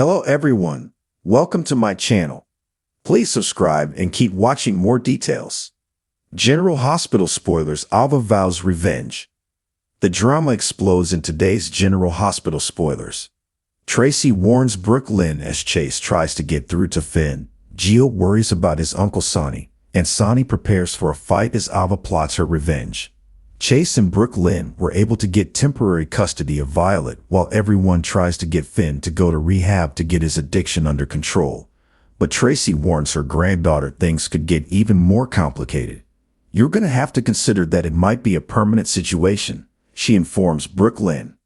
Hello everyone, welcome to my channel. Please subscribe and keep watching more details. General Hospital spoilers: Ava vows revenge. The drama explodes in today's General Hospital spoilers. Tracy warns Brooke Lynn as Chase tries to get through to Finn. Gio worries about his uncle Sonny, and Sonny prepares for a fight as Ava plots her revenge. Chase and Brooke Lynn were able to get temporary custody of Violet while everyone tries to get Finn to go to rehab to get his addiction under control. But Tracy warns her granddaughter things could get even more complicated. You're going to have to consider that it might be a permanent situation, she informs Brooke Lynn.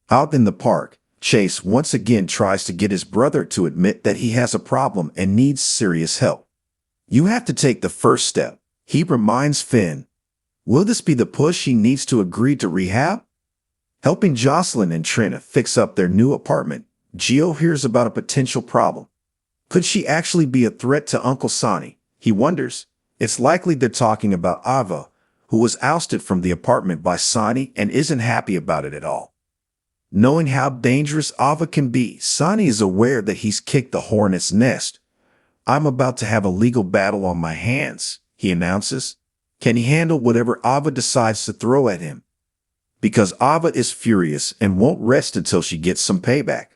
Out in the park, Chase once again tries to get his brother to admit that he has a problem and needs serious help. You have to take the first step, he reminds Finn. Will this be the push he needs to agree to rehab? Helping Jocelyn and Trina fix up their new apartment, Gio hears about a potential problem. Could she actually be a threat to Uncle Sonny? He wonders. It's likely they're talking about Ava, who was ousted from the apartment by Sonny and isn't happy about it at all. Knowing how dangerous Ava can be, Sonny is aware that he's kicked the hornet's nest. I'm about to have a legal battle on my hands, he announces. Can he handle whatever Ava decides to throw at him? Because Ava is furious and won't rest until she gets some payback.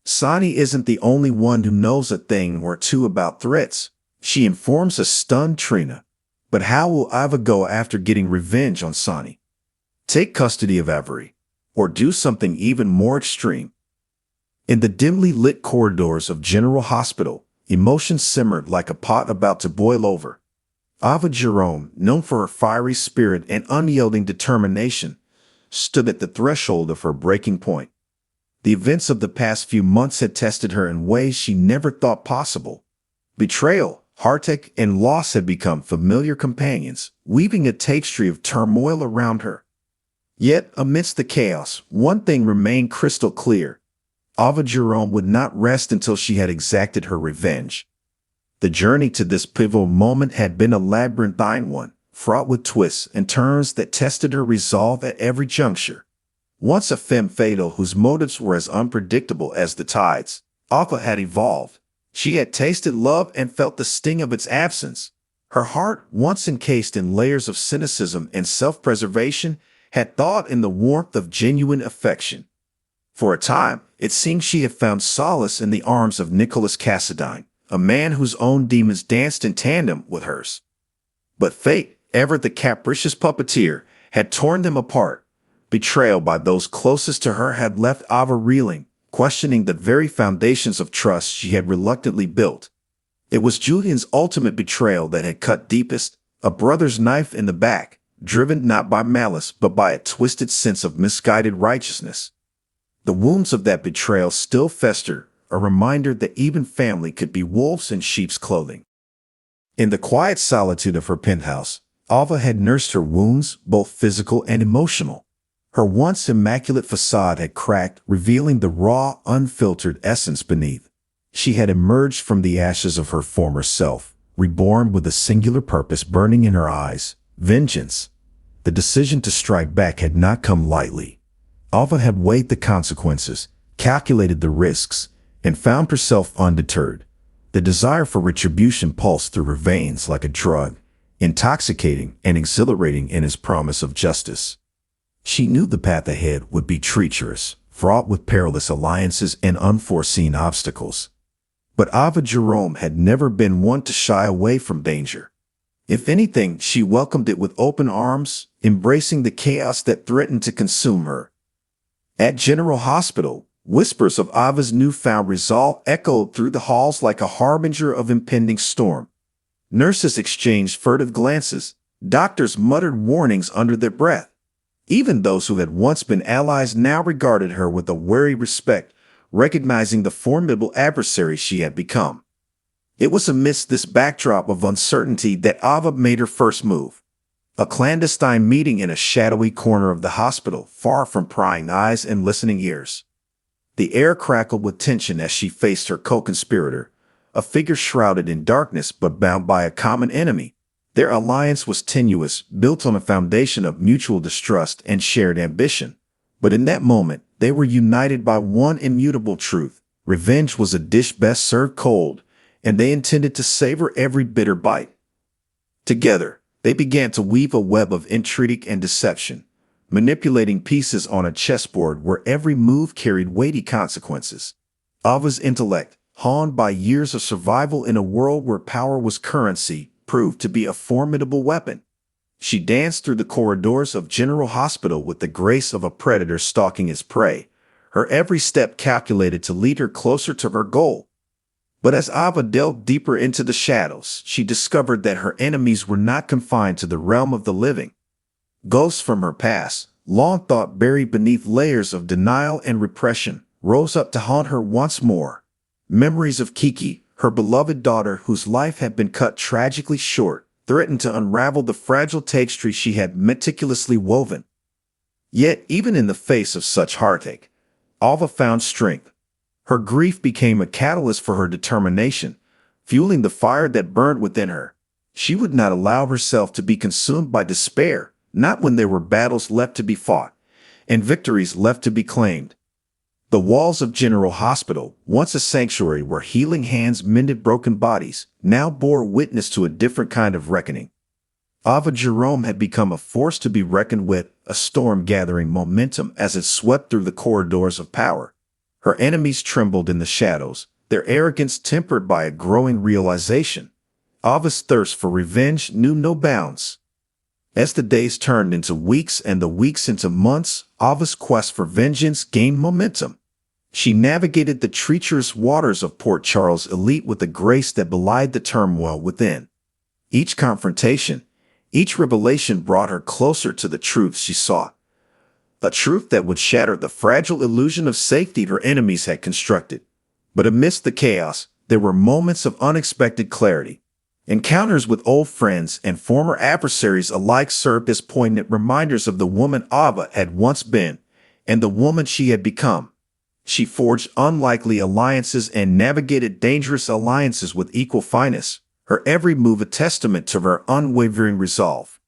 Sonny isn't the only one who knows a thing or two about threats. She informs a stunned Trina. But how will Ava go after getting revenge on Sonny? Take custody of Avery, or do something even more extreme. In the dimly lit corridors of General Hospital, emotions simmered like a pot about to boil over. Ava Jerome, known for her fiery spirit and unyielding determination, stood at the threshold of her breaking point. The events of the past few months had tested her in ways she never thought possible. Betrayal, heartache, and loss had become familiar companions, weaving a tapestry of turmoil around her. Yet, amidst the chaos, one thing remained crystal clear. Ava Jerome would not rest until she had exacted her revenge. The journey to this pivotal moment had been a labyrinthine one, fraught with twists and turns that tested her resolve at every juncture. Once a femme fatale whose motives were as unpredictable as the tides, Ava had evolved. She had tasted love and felt the sting of its absence. Her heart, once encased in layers of cynicism and self-preservation, had thawed in the warmth of genuine affection. For a time, it seemed she had found solace in the arms of Nicholas Cassadine, a man whose own demons danced in tandem with hers. But fate, ever the capricious puppeteer, had torn them apart. Betrayal by those closest to her had left Ava reeling, questioning the very foundations of trust she had reluctantly built. It was Julian's ultimate betrayal that had cut deepest, a brother's knife in the back, driven not by malice but by a twisted sense of misguided righteousness. The wounds of that betrayal still fester, a reminder that even family could be wolves in sheep's clothing. In the quiet solitude of her penthouse, Ava had nursed her wounds, both physical and emotional. Her once immaculate facade had cracked, revealing the raw, unfiltered essence beneath. She had emerged from the ashes of her former self, reborn with a singular purpose burning in her eyes: vengeance. The decision to strike back had not come lightly. Ava had weighed the consequences, calculated the risks, and found herself undeterred. The desire for retribution pulsed through her veins like a drug, intoxicating and exhilarating in its promise of justice. She knew the path ahead would be treacherous, fraught with perilous alliances and unforeseen obstacles. But Ava Jerome had never been one to shy away from danger. If anything, she welcomed it with open arms, embracing the chaos that threatened to consume her. At General Hospital, whispers of Ava's newfound resolve echoed through the halls like a harbinger of impending storm. Nurses exchanged furtive glances. Doctors muttered warnings under their breath. Even those who had once been allies now regarded her with a wary respect, recognizing the formidable adversary she had become. It was amidst this backdrop of uncertainty that Ava made her first move. A clandestine meeting in a shadowy corner of the hospital, far from prying eyes and listening ears. The air crackled with tension as she faced her co-conspirator, a figure shrouded in darkness but bound by a common enemy. Their alliance was tenuous, built on a foundation of mutual distrust and shared ambition. But in that moment, they were united by one immutable truth: Revenge was a dish best served cold, and they intended to savor every bitter bite. Together, they began to weave a web of intrigue and deception, manipulating pieces on a chessboard where every move carried weighty consequences. Ava's intellect, honed by years of survival in a world where power was currency, proved to be a formidable weapon. She danced through the corridors of General Hospital with the grace of a predator stalking his prey, her every step calculated to lead her closer to her goal. But as Ava delved deeper into the shadows, she discovered that her enemies were not confined to the realm of the living. Ghosts from her past, long thought buried beneath layers of denial and repression, rose up to haunt her once more. Memories of Kiki, her beloved daughter whose life had been cut tragically short, threatened to unravel the fragile tapestry she had meticulously woven. Yet, even in the face of such heartache, Ava found strength. Her grief became a catalyst for her determination, fueling the fire that burned within her. She would not allow herself to be consumed by despair, not when there were battles left to be fought and victories left to be claimed. The walls of General Hospital, once a sanctuary where healing hands mended broken bodies, now bore witness to a different kind of reckoning. Ava Jerome had become a force to be reckoned with, a storm gathering momentum as it swept through the corridors of power. Her enemies trembled in the shadows, their arrogance tempered by a growing realization. Ava's thirst for revenge knew no bounds. As the days turned into weeks and the weeks into months, Ava's quest for vengeance gained momentum. She navigated the treacherous waters of Port Charles Elite with a grace that belied the turmoil within. Each confrontation, each revelation brought her closer to the truth she sought. A truth that would shatter the fragile illusion of safety her enemies had constructed. But amidst the chaos, there were moments of unexpected clarity. Encounters with old friends and former adversaries alike served as poignant reminders of the woman Ava had once been and the woman she had become. She forged unlikely alliances and navigated dangerous alliances with equal finesse, her every move a testament to her unwavering resolve.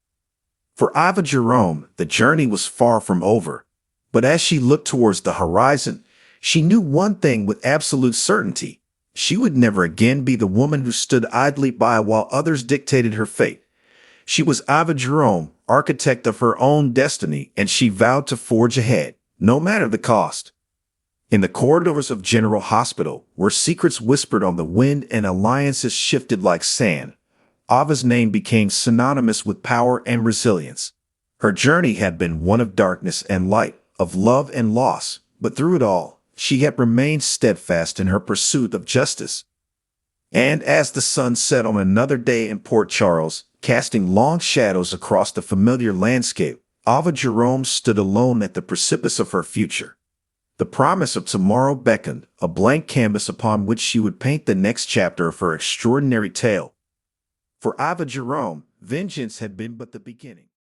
For Ava Jerome, the journey was far from over, but as she looked towards the horizon, she knew one thing with absolute certainty. She would never again be the woman who stood idly by while others dictated her fate. She was Ava Jerome, architect of her own destiny, and she vowed to forge ahead, no matter the cost. In the corridors of General Hospital, where secrets whispered on the wind and alliances shifted like sand, Ava's name became synonymous with power and resilience. Her journey had been one of darkness and light, of love and loss, but through it all, she had remained steadfast in her pursuit of justice. And as the sun set on another day in Port Charles, casting long shadows across the familiar landscape, Ava Jerome stood alone at the precipice of her future. The promise of tomorrow beckoned, a blank canvas upon which she would paint the next chapter of her extraordinary tale. For Ava Jerome, vengeance had been but the beginning.